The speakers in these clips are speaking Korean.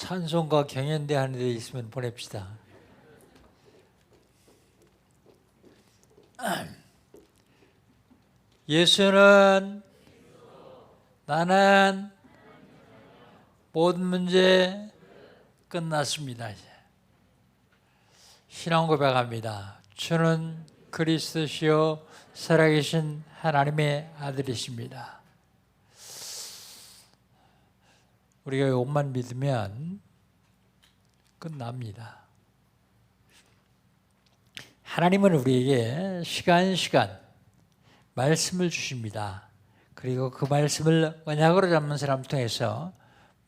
찬송가 경연대 하는 데 있으면 보냅시다. 예수는 나는 모든 문제 끝났습니다. 이제 신앙 고백합니다. 주는 그리스도시요 살아계신 하나님의 아들이십니다. 우리가 이것만 믿으면 끝납니다. 하나님은 우리에게 시간 말씀을 주십니다. 그리고 그 말씀을 언약으로 잡는 사람 통해서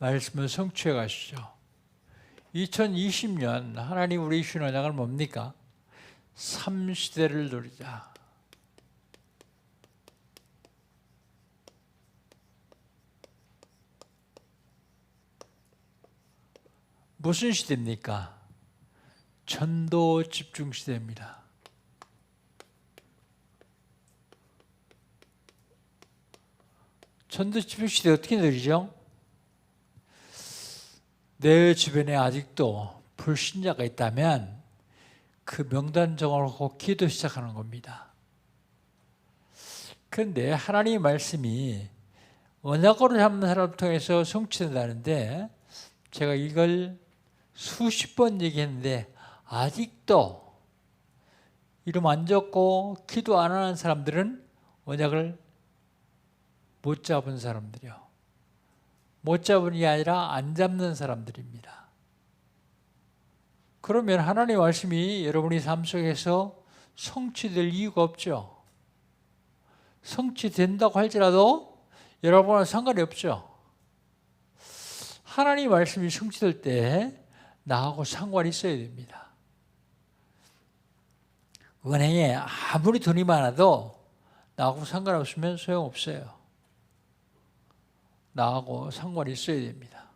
말씀을 성취해 가시죠. 2020년 하나님 우리 주신 언약은 뭡니까? 3시대를 누리자. 무슨 시대입니까? 전도 집중 시대입니다. 전도 집중 시대 어떻게 누리죠? 내 주변에 아직도 불신자가 있다면 그 명단 정하고 기도 시작하는 겁니다. 그런데 하나님의 말씀이 언약으로 잡는 사람을 통해서 성취된다는데 제가 이걸 수십 번 얘기했는데 아직도 이름 안 적고 기도 안 하는 사람들은 언약을 못 잡은 사람들이요. 못 잡은 게 아니라 안 잡는 사람들입니다. 그러면 하나님의 말씀이 여러분의 삶 속에서 성취될 이유가 없죠. 성취된다고 할지라도 여러분은 상관이 없죠. 하나님의 말씀이 성취될 때 나하고 상관이 있어야 됩니다. 은행에 아무리 돈이 많아도 나하고 상관없으면 소용없어요. 나하고 상관이 있어야 됩니다.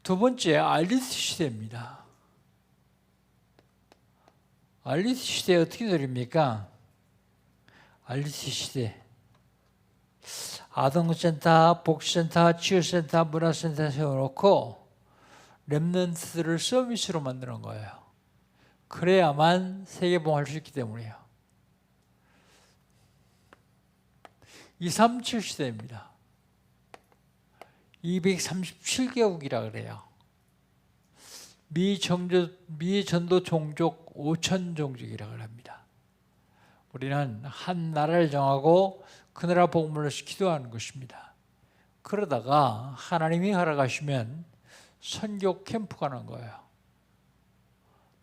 두 번째, 알리트 시대입니다. 알리트 시대 어떻게 누립니까? 알리트 시대. 아동센터, 복지센터, 치유센터, 문화센터 세워놓고 렘넌트들을 서비스로 만드는 거예요. 그래야만 세계봉할 수 있기 때문이에요. 237 시대입니다. 237개국이라 그래요. 미전도 종족 5천 종족이라고 합니다. 우리는 한 나라를 정하고 그 나라 복음을 기도하는 것입니다. 그러다가 하나님이 허락하시면 선교 캠프 가는 거예요.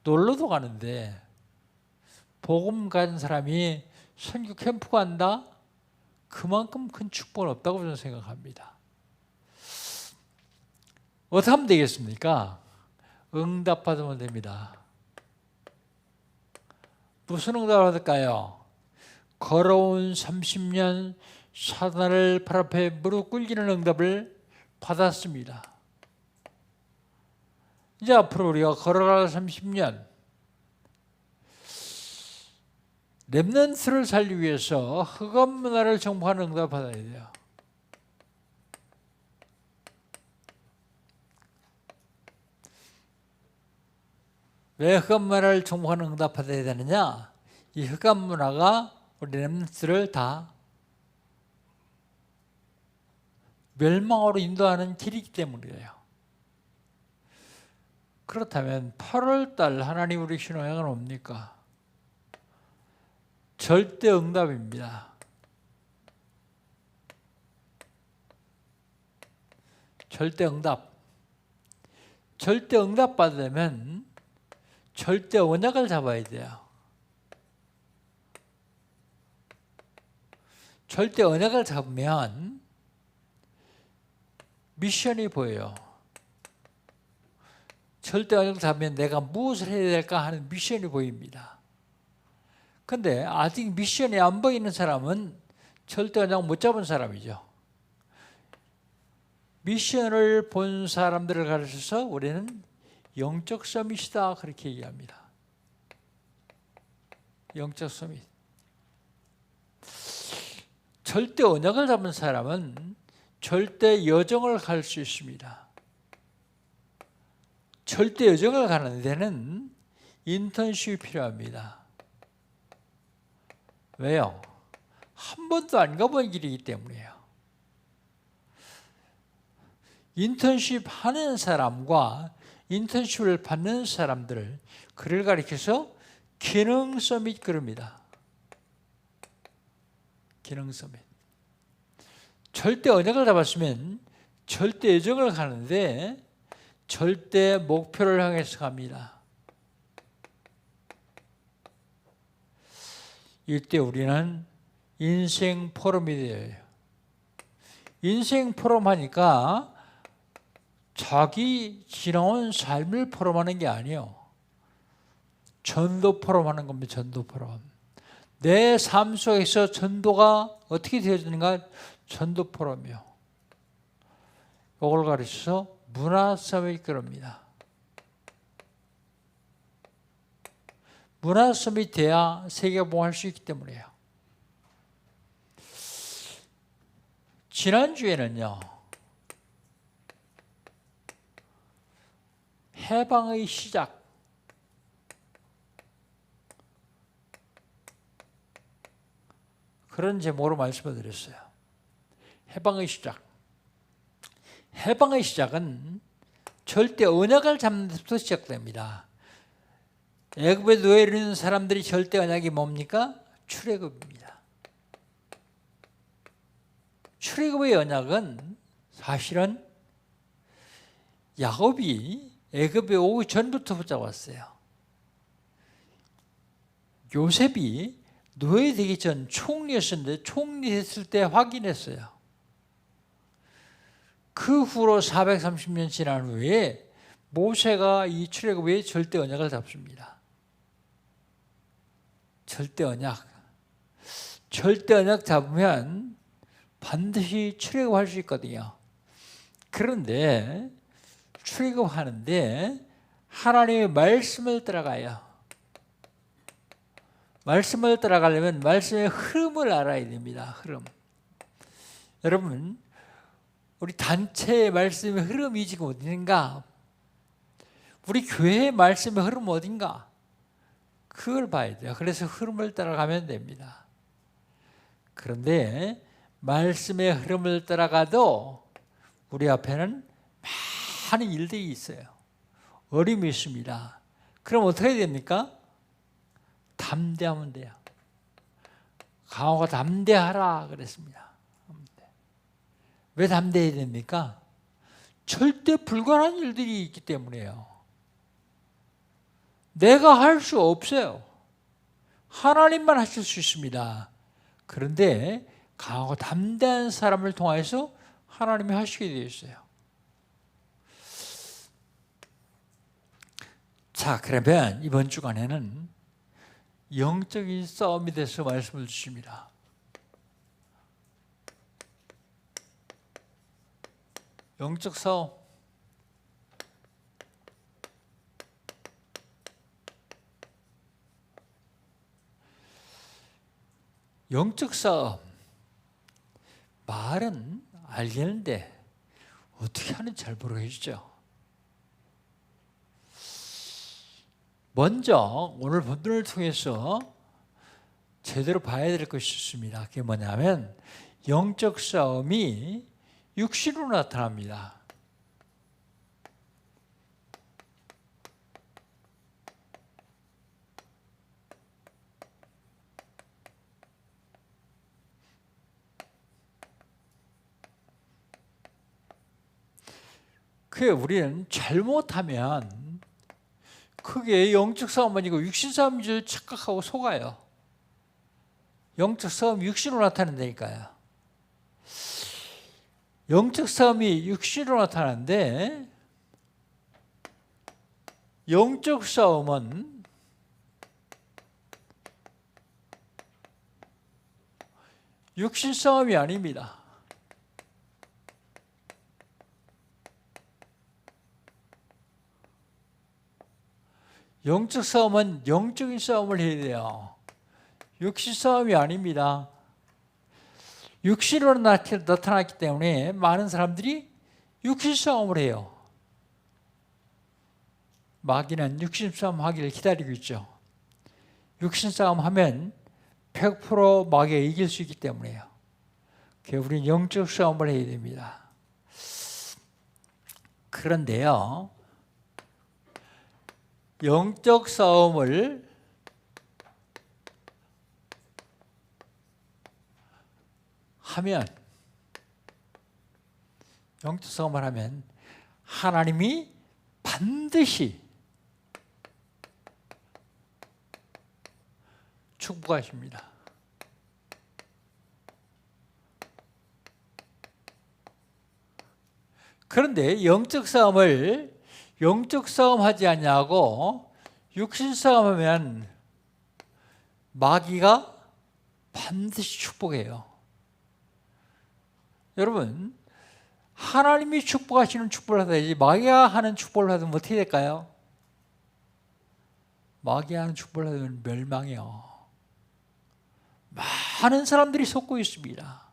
놀러도 가는데 복음 가진 사람이 선교 캠프 간다? 그만큼 큰 축복은 없다고 저는 생각합니다. 어떻게 하면 되겠습니까? 응답받으면 됩니다. 무슨 응답을 받을까요? 걸어온 30년 사단을 발 앞에 무릎 꿇기는 응답을 받았습니다. 이제 앞으로 우리가 걸어갈 30년 렘넌트를 살리기 위해서 흑암 문화를 정복하는 응답을 받아야 돼요. 왜 흑암 문화를 정복하는 응답을 받아야 되느냐? 이 흑암 문화가 우리 렘넌트를 다 멸망으로 인도하는 길이기 때문이에요. 그렇다면 8월 달 하나님 우리 신앙은 뭡니까? 절대 응답입니다. 절대 응답. 절대 응답 받으려면 절대 언약을 잡아야 돼요. 절대 언약을 잡으면 미션이 보여요. 절대 언약을 잡으면 내가 무엇을 해야 될까 하는 미션이 보입니다. 그런데 아직 미션이 안 보이는 사람은 절대 언약 못 잡은 사람이죠. 미션을 본 사람들을 가르쳐서 우리는 영적 서밋이다 그렇게 얘기합니다. 영적 서밋. 절대 언약을 잡은 사람은 절대 여정을 갈 수 있습니다. 절대 여정을 가는 데는 인턴십이 필요합니다. 왜요? 한 번도 안 가본 길이기 때문이에요. 인턴십 하는 사람과 인턴십을 받는 사람들을 그를 가리켜서 기능 서밋 그럽니다. 기능 서밋. 절대 언약을 잡았으면 절대 여정을 가는데 절대 목표를 향해서 갑니다. 이때 우리는 인생 포럼이 되어요. 인생 포럼 하니까 자기 지나온 삶을 포럼하는 게 아니에요. 전도 포럼하는 겁니다. 전도 포럼. 내 삶 속에서 전도가 어떻게 되어지는가? 전도 포럼이요. 이걸 가르쳐서 문화 서밋 그럽니다. 문화 서밋 돼야 세계봉할 수 있기 때문이에요. 지난주에는요, 해방의 시작, 그런 제목으로 말씀을 드렸어요. 해방의 시작. 해방의 시작은 절대 언약을 잡는 데부터 시작됩니다. 애굽에 놓여있는 사람들이 절대 언약이 뭡니까? 출애굽입니다. 출애굽의 언약은 사실은 야곱이 애굽에 오기 전부터 붙잡았어요. 요셉이 노예되기 전 총리였었는데 총리했을 때 확인했어요. 그 후로 430년 지난 후에 모세가 이 출애굽의 절대 언약을 잡습니다. 절대 언약. 절대 언약 잡으면 반드시 출애굽할 수 있거든요. 그런데 출애굽하는데 하나님의 말씀을 따라가요. 말씀을 따라가려면 말씀의 흐름을 알아야 됩니다. 흐름. 여러분, 우리 단체의 말씀의 흐름이 지금 어딘가? 우리 교회의 말씀의 흐름은 어딘가? 그걸 봐야 돼요. 그래서 흐름을 따라가면 됩니다. 그런데 말씀의 흐름을 따라가도 우리 앞에는 많은 일들이 있어요. 어려움이 있습니다. 그럼 어떻게 해야 됩니까? 담대하면 돼요. 강호가 담대하라 그랬습니다. 왜 담대해야 됩니까? 절대 불가능한 일들이 있기 때문이에요. 내가 할 수 없어요. 하나님만 하실 수 있습니다. 그런데 강하고 담대한 사람을 통해서 하나님이 하시게 되어 있어요. 자, 그러면 이번 주간에는 영적인 싸움에 대해서 말씀을 주십니다. 영적 싸움. 영적 싸움. 말은 알겠는데 어떻게 하는지 잘 모르겠죠. 먼저 오늘 본문을 통해서 제대로 봐야 될 것이 있습니다. 그게 뭐냐면 영적 싸움이 육신으로 나타납니다. 그게 우리는 잘못하면 그게 영적 싸움 아니고 육신 싸움인 줄 착각하고 속아요. 영적 싸움이 육신으로 나타난다니까요. 영적 싸움이 육신으로 나타나는데 영적 싸움은 육신 싸움이 아닙니다. 영적 싸움은 영적인 싸움을 해야 돼요. 육신 싸움이 아닙니다. 육신으로 나타났기 때문에 많은 사람들이 육신 싸움을 해요. 마귀는 육신 싸움 하기를 기다리고 있죠. 육신 싸움 하면 100% 마귀가 이길 수 있기 때문에요. 우리는 영적 싸움을 해야 됩니다. 그런데요, 영적 싸움을 하면, 영적 싸움을 하면 하나님이 반드시 축복하십니다. 그런데 영적 싸움 하지 않냐고 육신 싸움하면 마귀가 반드시 축복해요. 여러분, 하나님이 축복하시는 축복을 하든지 마귀가 하는 축복을 하든 어떻게 될까요? 마귀가 하는 축복을 하든 멸망이요. 많은 사람들이 속고 있습니다.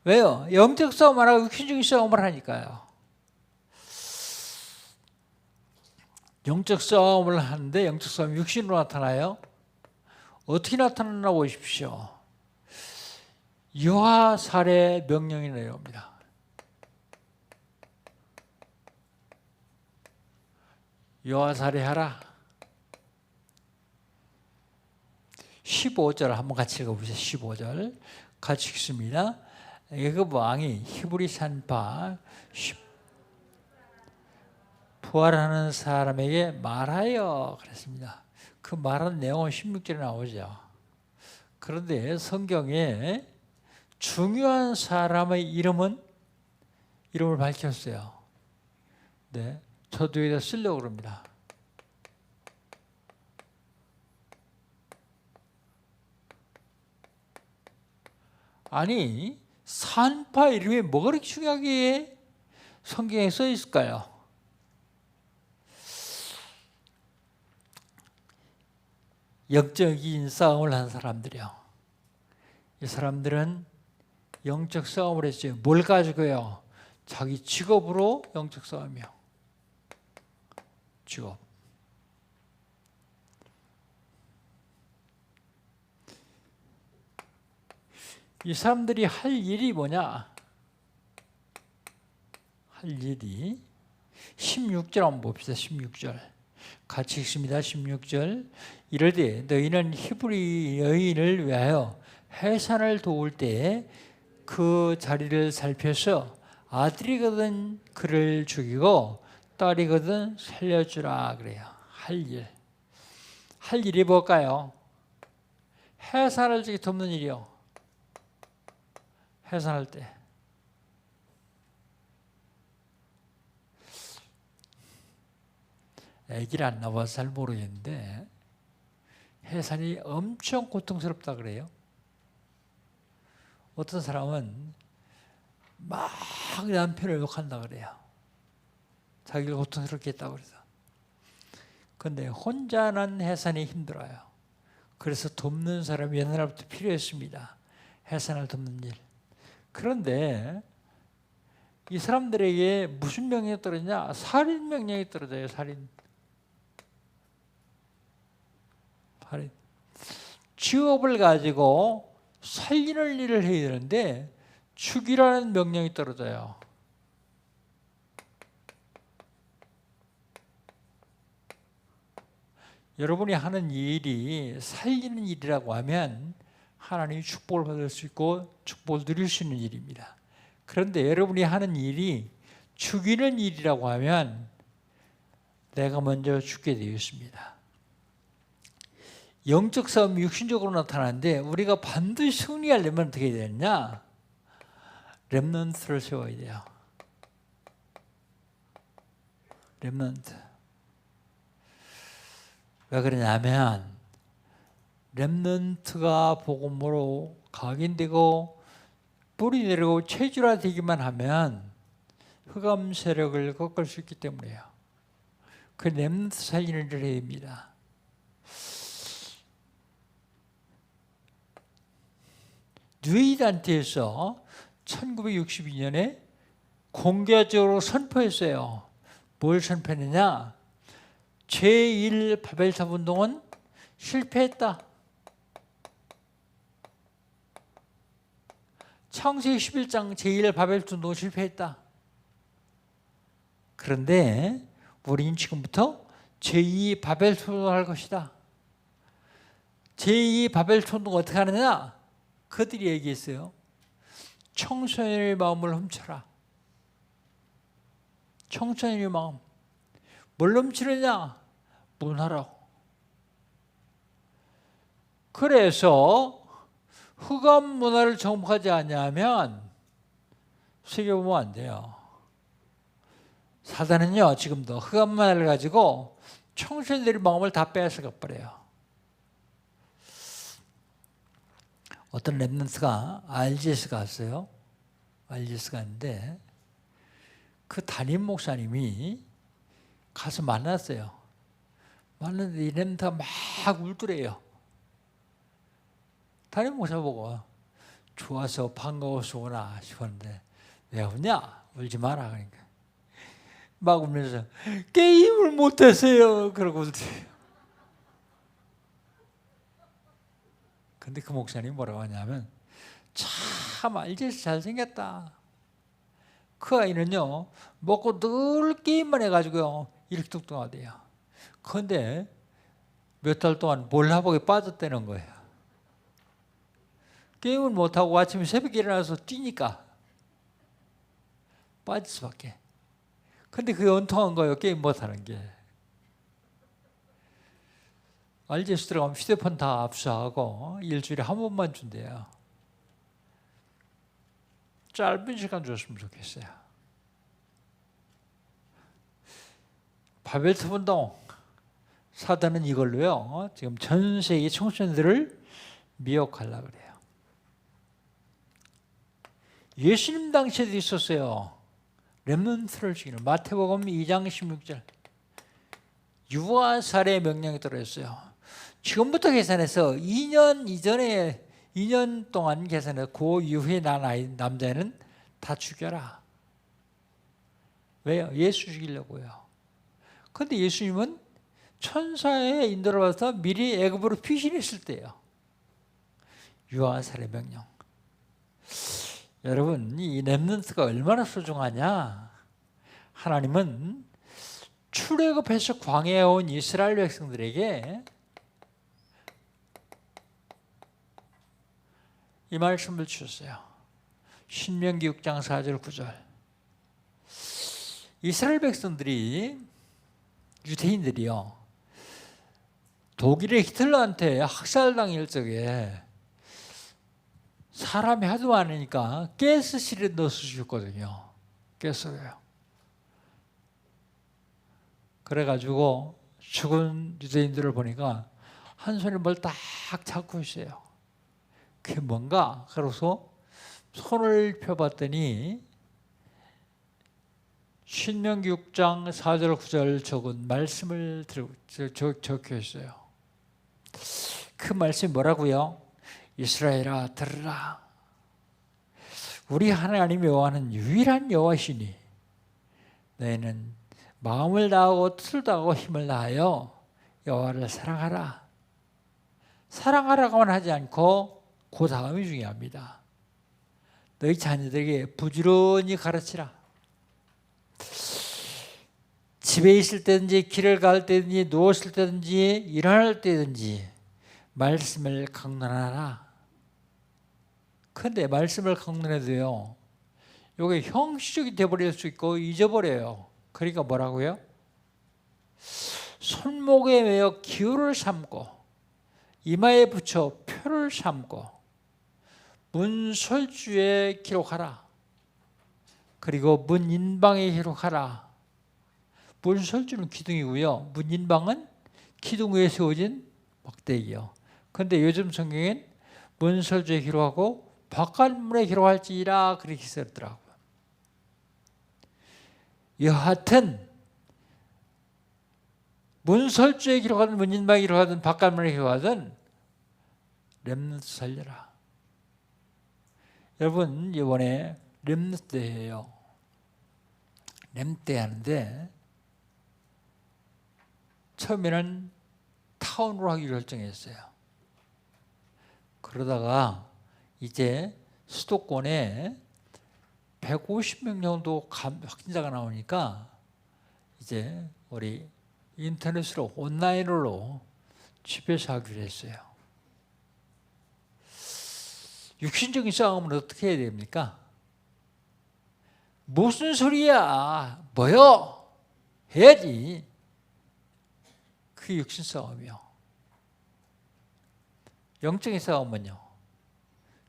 왜요? 영적 싸움을 하고 육신적인 싸움을 하니까요. 영적 싸움을 하는데 영적 싸움이 육신으로 나타나요. 어떻게 나타나나 보십시오. 유아 살해 명령이 내려옵니다. 유아 살해하라. 15절 한번 같이 읽어보세요. 15절 같이 읽습니다. 애굽 왕이 히브리 산파 부활하는 사람에게 말하여 그랬습니다. 그 말하는 내용은 16절에 나오죠. 그런데 성경에 중요한 사람의 이름을 밝혔어요. 네, 저도 여기다 쓰려고 그럽니다. 아니, 산파 이름이 뭐가 그렇게 중요하게 성경에 써 있을까요? 영적인 싸움을 한 사람들이요. 이 사람들은 영적 싸움을 했어요. 뭘 가지고요? 자기 직업으로 영적 싸움이요. 직업. 이 사람들이 할 일이 뭐냐? 할 일이 16절 한번 봅시다. 16절 같이 읽습니다. 16절 이르되 너희는 히브리 여인을 위하여 해산을 도울 때 그 자리를 살펴서 아들이거든 그를 죽이고 딸이거든 살려주라 그래요. 할 일이 뭘까요? 해산을 돕는 일이요. 해산할 때 아기를 안 낳아서 잘 모르겠는데 해산이 엄청 고통스럽다 그래요. 어떤 사람은 막 남편을 욕한다 그래요. 자기가 고통스럽게 했다고 그래서. 그런데 혼자 난 해산이 힘들어요. 그래서 돕는 사람이 옛날부터 필요했습니다. 해산을 돕는 일. 그런데 이 사람들에게 무슨 명령이 떨어지냐? 살인 명령이 떨어져요. 살인. 직업을 가지고 살리는 일을 해야 되는데 죽이라는 명령이 떨어져요. 여러분이 하는 일이 살리는 일이라고 하면 하나님이 축복을 받을 수 있고 축복을 누릴 수 있는 일입니다. 그런데 여러분이 하는 일이 죽이는 일이라고 하면 내가 먼저 죽게 되어 있습니다. 영적 싸움이 육신적으로 나타나는데 우리가 반드시 승리하려면 어떻게 해야 되느냐? 렘넌트를 세워야 돼요. 렘넌트. 왜 그러냐면 렘넌트가 복음으로 각인되고 뿌리 내리고 체질화되기만 하면 흑암 세력을 꺾을 수 있기 때문이에요. 그 렘넌트 살리는 일을 해야 됩니다. 누이단체에서 1962년에 공개적으로 선포했어요. 뭘 선포했느냐? 제1 바벨탑 운동은 실패했다. 창세기 11장 제1 바벨탑 운동은 실패했다. 그런데 우리는 지금부터 제2 바벨탑 운동을 할 것이다. 제2 바벨탑 운동은 어떻게 하느냐? 그들이 얘기했어요. 청소년의 마음을 훔쳐라. 청소년의 마음. 뭘 훔치느냐? 문화라고. 그래서 흑암 문화를 정복하지 않냐면 새겨보면 안 돼요. 사단은요, 지금도 흑암 문화를 가지고 청소년들의 마음을 다 빼앗아가 버려요. 어떤 랩런트가 RGS 갔어요. RGS 갔는데 그 담임 목사님이 가서 만났어요. 만났는데 이 랩런트가 막 울더래요. 담임 목사 보고 좋아서 반가워서 오나 싶었는데 왜 웃냐? 울지 마라. 그러니까 막 울면서 게임을 못했어요. 그러고 울더래요. 근데 그 목사님이 뭐라고 하냐면 참 RGS 잘생겼다. 그 아이는요 먹고 늘 게임만 해가지고요 이렇게 뚱뚱하대요. 그런데 몇 달 동안 몰라보게 빠졌다는 거예요. 게임을 못하고 아침에 새벽에 일어나서 뛰니까 빠질 수밖에. 근데 그게 원통한 거예요. 게임 못하는 게. RGS 들어가면 휴대폰 다 압수하고 일주일에 한 번만 준대요. 짧은 시간 줬으면 좋겠어요. 바벨탑 운동. 사단은 이걸로요 지금 전 세계 청소년들을 미혹하려고 그래요. 예수님 당시에도 있었어요. 렘넌트를 죽이는 마태복음 2장 16절. 유아살해 명령이 들어있어요. 지금부터 계산해서 2년 이전에 2년 동안 계산해서 그 이후에 난 아이 남자는 다 죽여라. 왜요? 예수 죽이려고요. 그런데 예수님은 천사의 인도를 받아서 미리 애굽으로 피신했을 때예요. 유아살해 명령. 여러분, 이 렘넌트가 얼마나 소중하냐? 하나님은 출애굽해서 광야에 온 이스라엘 백성들에게 이 말씀을 주셨어요. 신명기 6장 4절 9절. 이스라엘 백성들이 유대인들이요 독일의 히틀러한테 학살당할 적에 사람이 하도 많으니까 가스실에 넣어서 주셨거든요. 가스로요. 그래가지고 죽은 유대인들을 보니까 한 손에 뭘 딱 잡고 있어요. 그게 뭔가? 그래서 손을 펴봤더니 신명기 6장 4절 9절 적은 말씀을 적혀 있어요. 그 말씀이 뭐라고요? 이스라엘아 들으라. 우리 하나님 여호와는 유일한 여호와시니 너희는 마음을 다하고 뜻을 다하고 힘을 다하여 여호와를 사랑하라. 사랑하라고만 하지 않고 그 다음이 중요합니다. 너희 자녀들에게 부지런히 가르치라. 집에 있을 때든지 길을 갈 때든지 누웠을 때든지 일어날 때든지 말씀을 강론하라. 그런데 말씀을 강론해도요 이게 형식적이 되어버릴 수 있고 잊어버려요. 그러니까 뭐라고요? 손목에 매어 기호를 삼고 이마에 붙여 표를 삼고 문설주에 기록하라. 그리고 문인방에 기록하라. 문설주는 기둥이고요. 문인방은 기둥 위에 세워진 막대기요. 그런데 요즘 성경엔 문설주에 기록하고 바깥문에 기록할지라 그렇게 썼더라고요. 여하튼 문설주에 기록하든 문인방에 기록하든 바깥문에 기록하든 렘넌트 살려라. 여러분 이번에 렘넌트예요. 렘넌트 하는데 처음에는 타운으로 하기로 결정했어요. 그러다가 이제 수도권에 150명 정도 확진자가 나오니까 이제 우리 인터넷으로 온라인으로 집에서 하기로 했어요. 육신적인 싸움은 어떻게 해야 됩니까? 무슨 소리야? 뭐요? 해야지. 그게 육신 싸움이요. 영적인 싸움은요,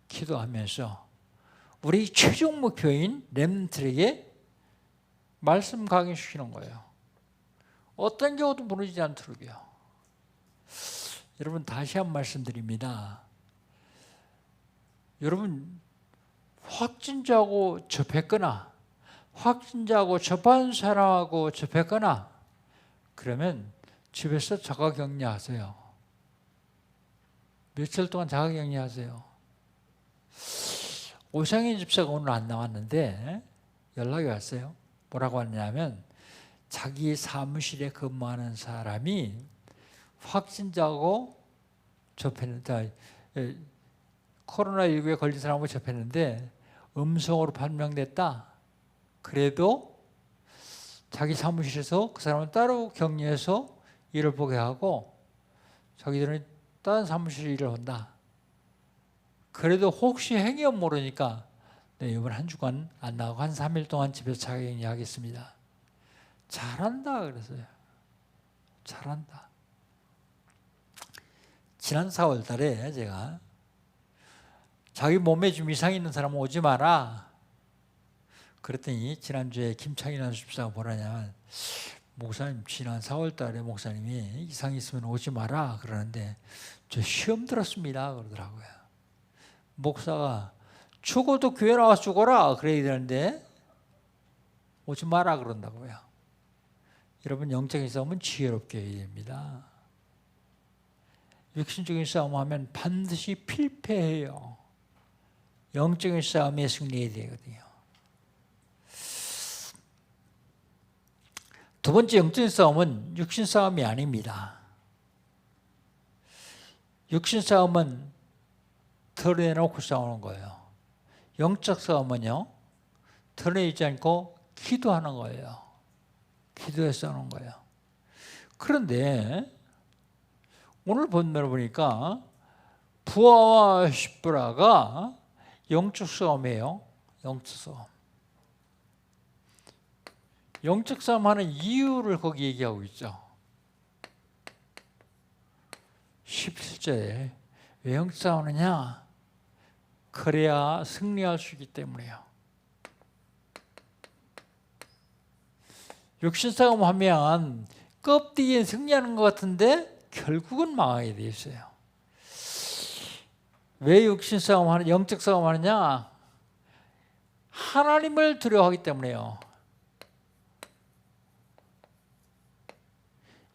기도하면서 우리 최종 목표인 렘넌트에게 말씀 강해시키는 거예요. 어떤 경우도 무너지지 않도록요. 여러분 다시 한 번 말씀드립니다. 여러분 확진자하고 접했거나 확진자하고 접한 사람하고 접했거나 그러면 집에서 자가격리하세요. 며칠 동안 자가격리하세요. 오상인 집사가 오늘 안 나왔는데 연락이 왔어요. 뭐라고 하냐면 자기 사무실에 근무하는 사람이 확진자하고 접했는데 코로나19에 걸린 사람하고 접했는데 음성으로 판명됐다. 그래도 자기 사무실에서 그 사람은 따로 격리해서 일을 보게 하고 자기들은 다른 사무실에 일을 한다. 그래도 혹시 행여 모르니까 이번 한 주간 안 나가고 한 3일 동안 집에서 자가격리하겠습니다. 잘한다 그랬어요. 잘한다. 지난 4월 달에 제가 자기 몸에 좀 이상이 있는 사람은 오지 마라. 그랬더니 지난주에 김창인 안수집사가 뭐라냐면 목사님 지난 4월 달에 목사님이 이상이 있으면 오지 마라 그러는데 저 시험 들었습니다 그러더라고요. 목사가 죽어도 교회 나와서 죽어라 그래야 되는데 오지 마라 그런다고요. 여러분 영적인 싸움은 지혜롭게 해야 됩니다. 육신적인 싸움하면 반드시 필패해요. 영적인 싸움에 승리해야 되거든요. 두 번째 영적인 싸움은 육신 싸움이 아닙니다. 육신 싸움은 드러내놓고 싸우는 거예요. 영적 싸움은요, 드러내지 않고 기도하는 거예요. 기도해서 싸우는 거예요. 그런데 오늘 본문을 보니까 부하와 십부라가 영적 싸움이에요. 영적 싸움. 영적 싸움하는 이유를 거기 얘기하고 있죠. 17절에 왜 영적 싸움하느냐? 그래야 승리할 수 있기 때문이에요. 육신 싸움하면 껍데기에 승리하는 것 같은데 결국은 망하게 돼 있어요. 왜 육신 싸움하는 영적 싸움하느냐? 하나님을 두려워하기 때문에요.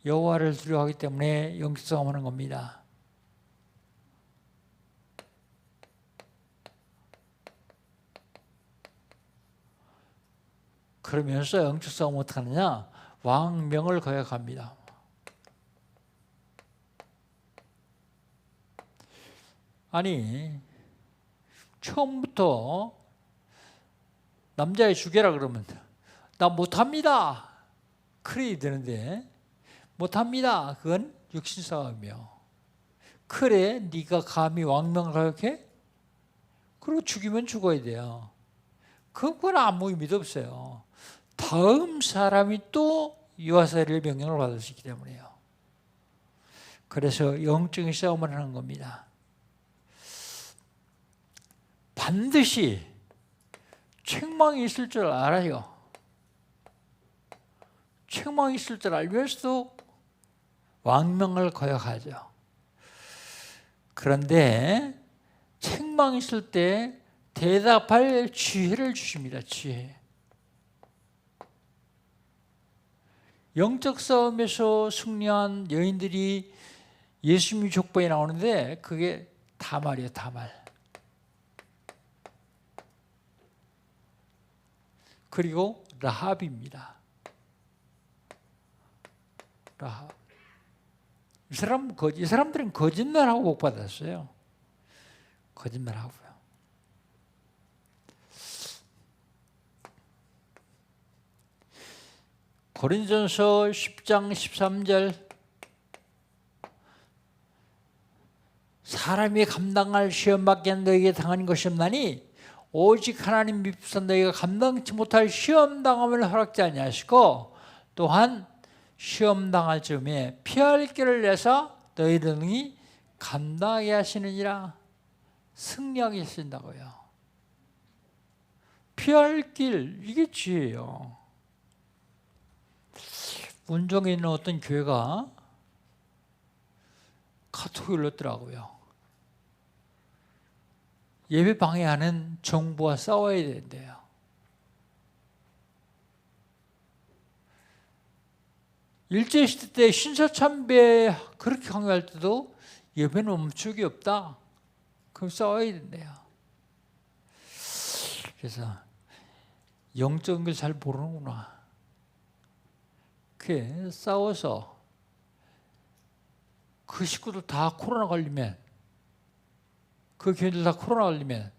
여호와를 두려워하기 때문에 영적 싸움하는 겁니다. 그러면서 영적 싸움은 어떻게 하느냐? 왕명을 거역합니다. 아니 처음부터 남자애 죽여라 그러면 나 못합니다. 그래야 되는데 못합니다. 그건 육신 싸움이요. 그래 네가 감히 왕명을 거역해? 그리고 죽이면 죽어야 돼요. 그건 아무 의미도 없어요. 다음 사람이 또 유아살이의 명령을 받을 수 있기 때문이에요. 그래서 영적인 싸움을 하는 겁니다. 반드시 책망이 있을 줄 알아요. 책망이 있을 줄 알면서도 왕명을 거역하죠. 그런데 책망이 있을 때 대답할 지혜를 주십니다. 지혜. 영적 싸움에서 승리한 여인들이 예수님의 족보에 나오는데 그게 다말이에요. 다말. 그리고 라합입니다. 라합. 이 사람들은 거짓말하고 복 받았어요. 거짓말하고요. 고린도전서 10장 13절 사람이 감당할 시험밖에 너에게 당한 것이 없나니 오직 하나님 미쁘사 너희가 감당치 못할 시험당함을 허락지 아니하시고 또한 시험당할 즈음에 피할 길을 내서 너희를 능히 감당하게 하시느니라. 승리하게 하신다고요. 피할 길, 이게 지혜예요. 운정에 있는 어떤 교회가 카톡을 올렸더라고요. 예배 방해하는 정부와 싸워야 된대요. 일제시대 때 신사참배 그렇게 강요할 때도 예배는 멈추기 없다. 그럼 싸워야 된대요. 그래서 영적인 걸 잘 모르는구나. 그게 싸워서 그 식구들 다 코로나 걸리면, 그 교인들 다 코로나 걸리면,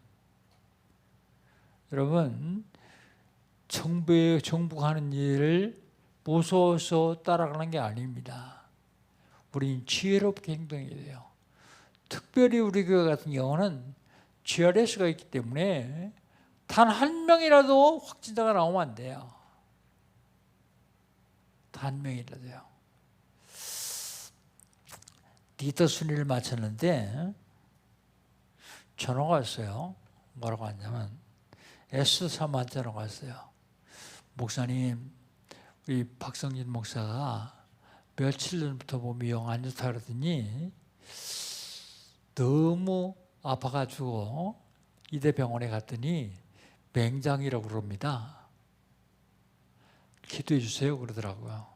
여러분 정부가 하는 일을 무서워서 따라가는 게 아닙니다. 우리는 지혜롭게 행동해야 돼요. 특별히 우리 교회 같은 경우는 GRS가 있기 때문에 단 한 명이라도 확진자가 나오면 안 돼요. 단 한 명이라도요. 리더 순위를 마쳤는데 전화가 왔어요. 뭐라고 왔냐면 S3한테 전화가 왔어요. 목사님, 우리 박성진 목사가 며칠 전부터 몸이 영 안 좋다 그러더니 너무 아파가지고 이대병원에 갔더니 맹장이라고 그럽니다. 기도해 주세요 그러더라고요.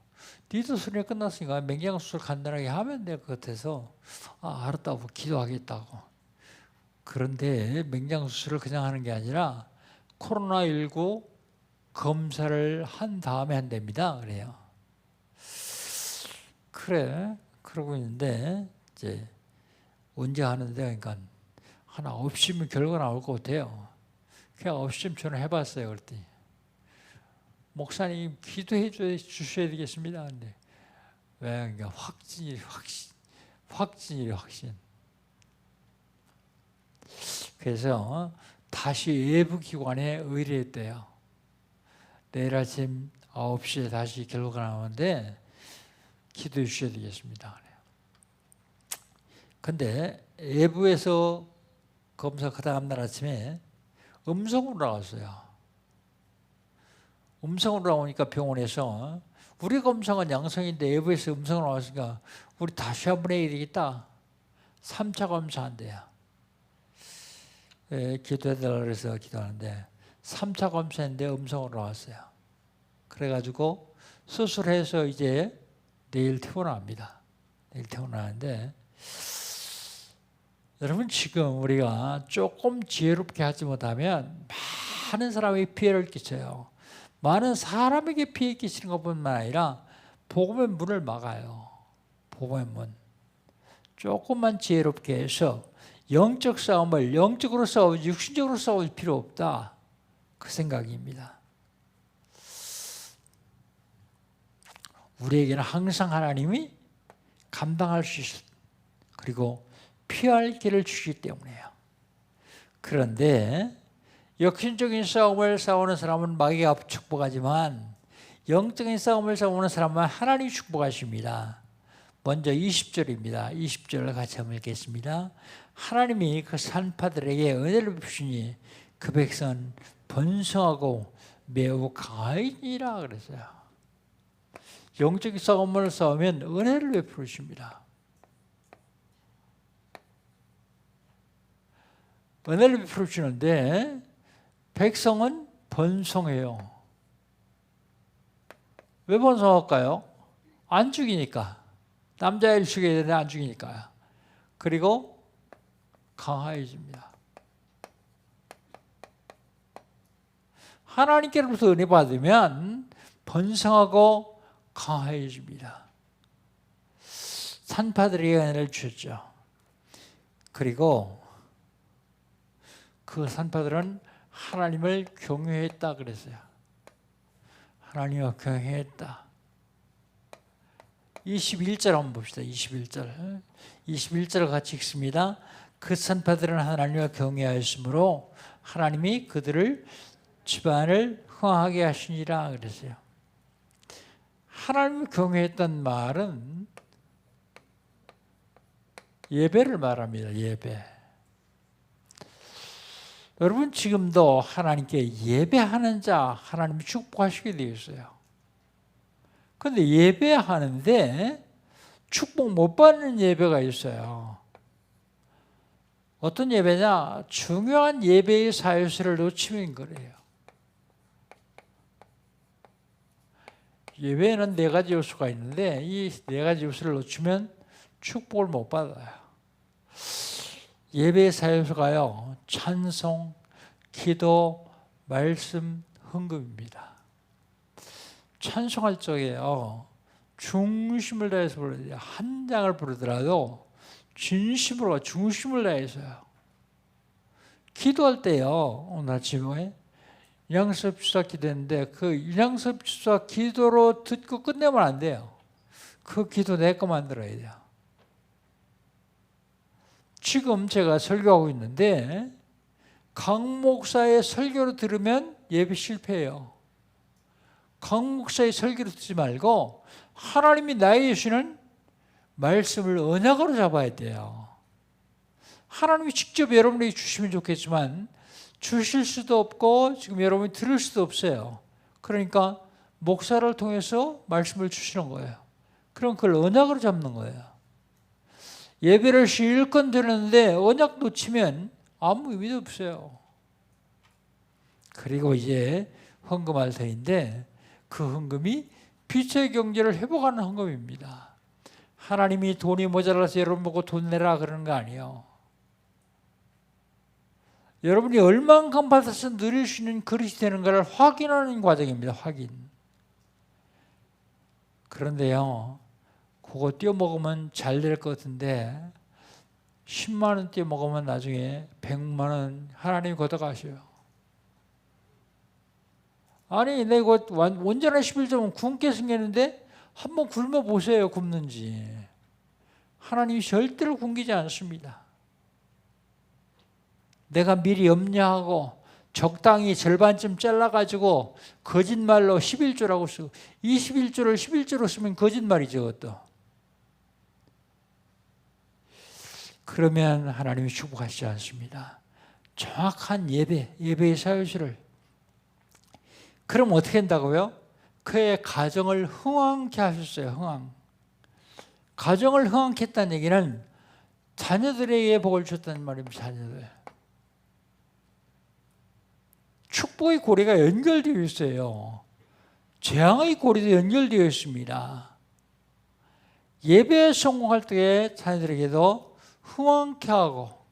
니도 수련이 끝났으니까 맹장 수술 간단하게 하면 될 것 같아서 알았다고 기도하겠다고. 그런데 맹장 수술을 그냥 하는 게 아니라 코로나19 검사를 한 다음에 한답니다. 그래요. 그래 그러고 있는데 이제 언제 하는데 그러니까 한 9시면 결과 나올 것 같아요. 그냥 9시쯤 전화해봤어요. 그랬더니 목사님 기도해 주셔야 되겠습니다. 근데 왜 그러니까 확신. 그래서 다시 외부 기관에 의뢰했대요. 내일 아침 9시에 다시 결과가 나오는데 기도해 주셔야 되겠습니다. 근데 외부에서 검사 그 다음날 아침에 음성으로 나왔어요. 음성으로 나오니까 병원에서 우리 검사가 양성인데 외부에서 음성으로 나왔으니까 우리 다시 한번 해야 되겠다. 3차 검사한대요. 기도해달라고 그래서 기도하는데 3차 검사인데 음성으로 나왔어요. 그래가지고 수술해서 이제 내일 퇴원합니다. 내일 퇴원하는데 여러분 지금 우리가 조금 지혜롭게 하지 못하면 많은 사람에게 피해를 끼쳐요. 많은 사람에게 피해 끼치는 것뿐만 아니라 복음의 문을 막아요. 복음의 문. 조금만 지혜롭게 해서 영적 싸움을 영적으로 싸우지 육신적으로 싸울 필요 없다. 그 생각입니다. 우리에게는 항상 하나님이 감당할 수 있을 그리고 피할 길을 주시기 때문에요. 그런데 육신적인 싸움을 싸우는 사람은 마귀가 축복하지만 영적인 싸움을 싸우는 사람은 하나님이 축복하십니다. 먼저 20절입니다. 20절을 같이 한번 읽겠습니다. 하나님이 그 산파들에게 은혜를 베푸시니 그 백성은 번성하고 매우 강하니라 그랬어요. 영적인 싸움을 싸우면 은혜를 베푸십니다. 은혜를 베푸시는데 백성은 번성해요. 왜 번성할까요? 안 죽이니까. 남자애를 죽여야 되는데 안 죽이니까요. 그리고 강화해집니다. 하나님께로부터 은혜 받으면 번성하고 강해집니다. 산파들에게 은혜를 주셨죠. 그리고 그 산파들은 하나님을 경외했다 그랬어요. 하나님을 경외했다. 21절 한번 봅시다. 21절. 21절을 같이 읽습니다. 그 산파들은 하나님을 경외하였으므로 하나님이 그들을 집안을 흥하게 하시니라 그랬어요. 하나님을 경외했던 말은 예배를 말합니다. 예배. 여러분 지금도 하나님께 예배하는 자 하나님이 축복하시게 되어 있어요. 그런데 예배하는데 축복 못 받는 예배가 있어요. 어떤 예배냐? 중요한 예배의 사유세를 놓치면 그래요. 예배에는 4가지 요소가 있는데 이 4가지 요소를 놓치면 축복을 못 받아요. 예배의 사유소가요, 찬송, 기도, 말씀, 헌금입니다. 찬송할 적에요, 중심을 다해서 불러야 돼요. 한 장을 부르더라도 진심으로 중심을 다해서요. 기도할 때요, 오늘 아침에 인양섭주사 기도했는데 그 인양섭주사 기도로 듣고 끝내면 안 돼요. 그 기도 내 거 만들어야 돼요. 지금 제가 설교하고 있는데 강 목사의 설교로 들으면 예배 실패해요. 강 목사의 설교로 듣지 말고 하나님이 나에게 주시는 말씀을 언약으로 잡아야 돼요. 하나님이 직접 여러분에게 주시면 좋겠지만 주실 수도 없고 지금 여러분이 들을 수도 없어요. 그러니까 목사를 통해서 말씀을 주시는 거예요. 그럼 그걸 언약으로 잡는 거예요. 예배를 실컷 드렸는데 언약 놓치면 아무 의미도 없어요. 그리고 이제 헌금할 터인데 그 헌금이 빛의 경제를 회복하는 헌금입니다. 하나님이 돈이 모자라서 여러분 보고 돈 내라 그러는 거 아니에요. 여러분이 얼만큼 받아서 누릴 수 있는 그릇이 되는가를 확인하는 과정입니다. 확인. 그런데요, 그거 띄워 먹으면 잘 될 것 같은데 10만 원 띄워 먹으면 나중에 100만 원 하나님이 걷어가셔요. 아니 내가 이거 온전한 11점은 굶게 생겼는데 한번 굶어보세요. 굶는지. 하나님이 절대로 굶기지 않습니다. 내가 미리 염려하고 적당히 절반쯤 잘라가지고 거짓말로 11조라고 쓰고 21조를 11조로 쓰면 거짓말이죠. 그것도. 그러면 하나님이 축복하시지 않습니다. 정확한 예배의 사유지를. 그럼 어떻게 한다고요? 그의 가정을 흥왕케 하셨어요. 흥왕. 가정을 흥왕케 했다는 얘기는 자녀들에게 복을 줬다는 말입니다. 자녀들. 축복의 고리가 연결되어 있어요. 재앙의 고리도 연결되어 있습니다. 예배에 성공할 때 자녀들에게도 흥왕케 하고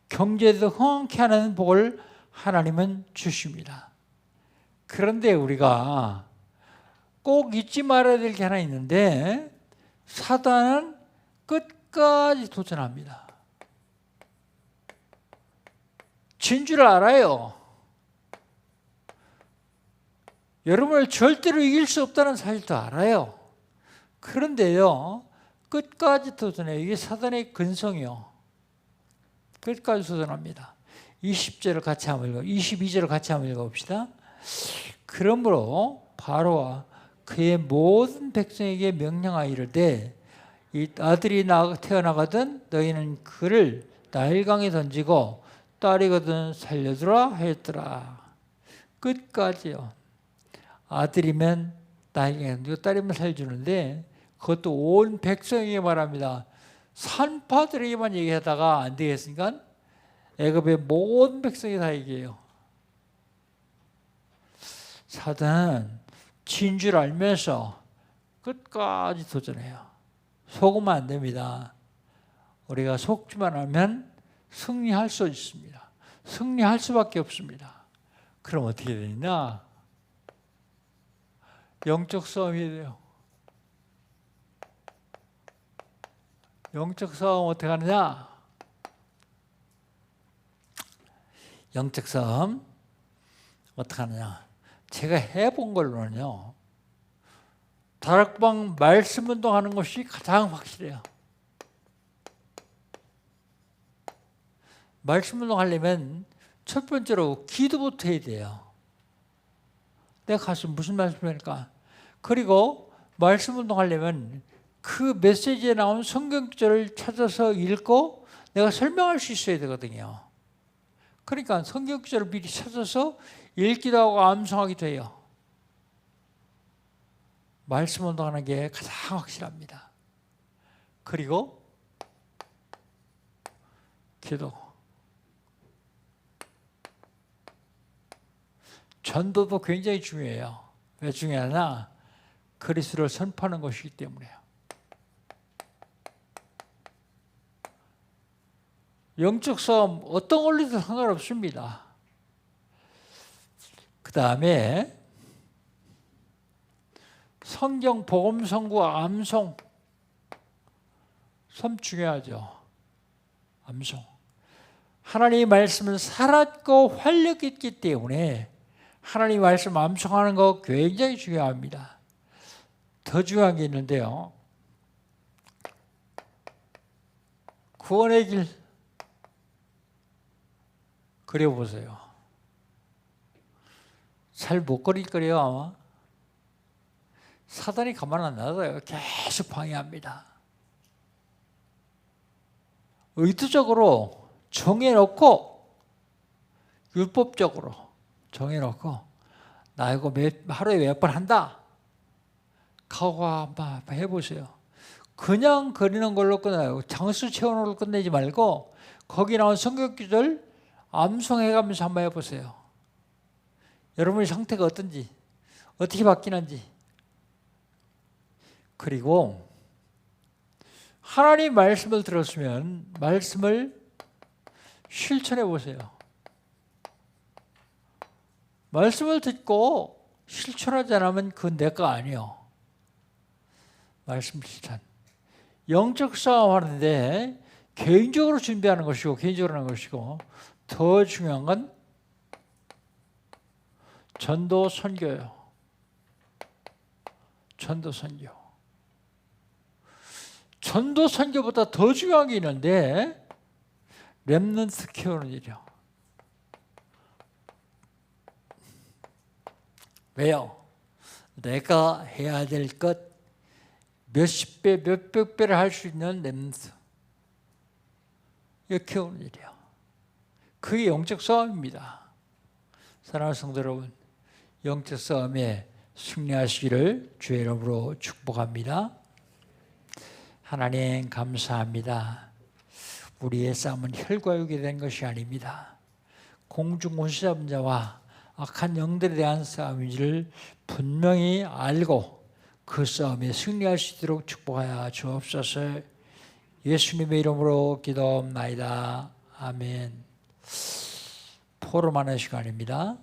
경제도 흥왕케 하는 복을 하나님은 주십니다. 그런데 우리가 꼭 잊지 말아야 될 게 하나 있는데 사단은 끝까지 도전합니다. 진 줄 알아요. 여러분을 절대로 이길 수 없다는 사실도 알아요. 그런데요, 끝까지 도전해요. 이게 사단의 근성이요. 끝까지 도전합니다. 20절을 같이 한번 읽어, 22절을 같이 한번 읽어봅시다. 그러므로 바로와 그의 모든 백성에게 명령하여 이르되 이 아들이 태어나거든 너희는 그를 나일강에 던지고 딸이거든 살려두라 하였더라. 끝까지요. 아들이면 나일강에 던지고 딸이면 살려주는데 그것도 온 백성에게 말합니다. 산파들에게만 얘기하다가 안 되겠으니까 애굽의 모든 백성이 다 얘기해요. 사단은 진 줄 알면서 끝까지 도전해요. 속으면 안 됩니다. 우리가 속지만 하면 승리할 수 있습니다. 승리할 수밖에 없습니다. 그럼 어떻게 되냐? 영적 싸움이 돼요. 영적 싸움 어떻게 하느냐? 영적 싸움 어떻게 하느냐? 제가 해본 걸로는요, 다락방 말씀 운동하는 것이 가장 확실해요. 말씀 운동하려면 첫 번째로 기도부터 해야 돼요. 내가 가서 무슨 말씀입니까? 그리고 말씀 운동하려면 그 메시지에 나온 성경 구절을 찾아서 읽고 내가 설명할 수 있어야 되거든요. 그러니까 성경 구절을 미리 찾아서 읽기도 하고 암송하기도 해요. 말씀 운동하는 게 가장 확실합니다. 그리고 기도. 전도도 굉장히 중요해요. 왜 중요하냐? 그리스도를 선포하는 것이기 때문에요. 영적 싸움 어떤 원리도 상관없습니다. 그 다음에 성경 복음 선고 암송 참 중요하죠. 암송. 하나님의 말씀은 살았고 활력 있기 때문에 하나님 말씀 암송하는 거 굉장히 중요합니다. 더 중요한 게 있는데요. 구원의 길 그려보세요. 잘 못 그릴 거예요 아마. 사단이 가만 안 놔둬요. 계속 방해합니다. 의도적으로 정해놓고 율법적으로 정해놓고 나 이거 하루에 몇 번 한다. 각오와 한번 해보세요. 그냥 그리는 걸로 끝나요. 장수 채우는 걸로 끝내지 말고 거기 나온 성경 구절 암송해가면서 한번 해보세요. 여러분의 상태가 어떤지, 어떻게 바뀌는지. 그리고 하나님 말씀을 들었으면 말씀을 실천해 보세요. 말씀을 듣고 실천하지 않으면 그건 내 거 아니에요. 말씀 실천. 영적 싸움 하는데 개인적으로 준비하는 것이고 개인적으로 하는 것이고 더 중요한 건 전도 선교예요. 전도 선교. 전도 선교보다 더 중요한 게 있는데 렘넌트 키우는 일이요. 왜요? 내가 해야 될 것 몇십 배, 몇백 배를 할 수 있는 렘넌트. 이거 키우는 일이요. 그게 영적 싸움입니다. 사랑하는 성도 여러분, 영적 싸움에 승리하시기를 주의 이름으로 축복합니다. 하나님 감사합니다. 우리의 싸움은 혈과 육이 된 것이 아닙니다. 공중 원수자와 악한 영들에 대한 싸움인지를 분명히 알고 그 싸움에 승리할 수 있도록 축복하여 주옵소서. 예수님의 이름으로 기도합나이다. 아멘. 포럼하는 시간입니다.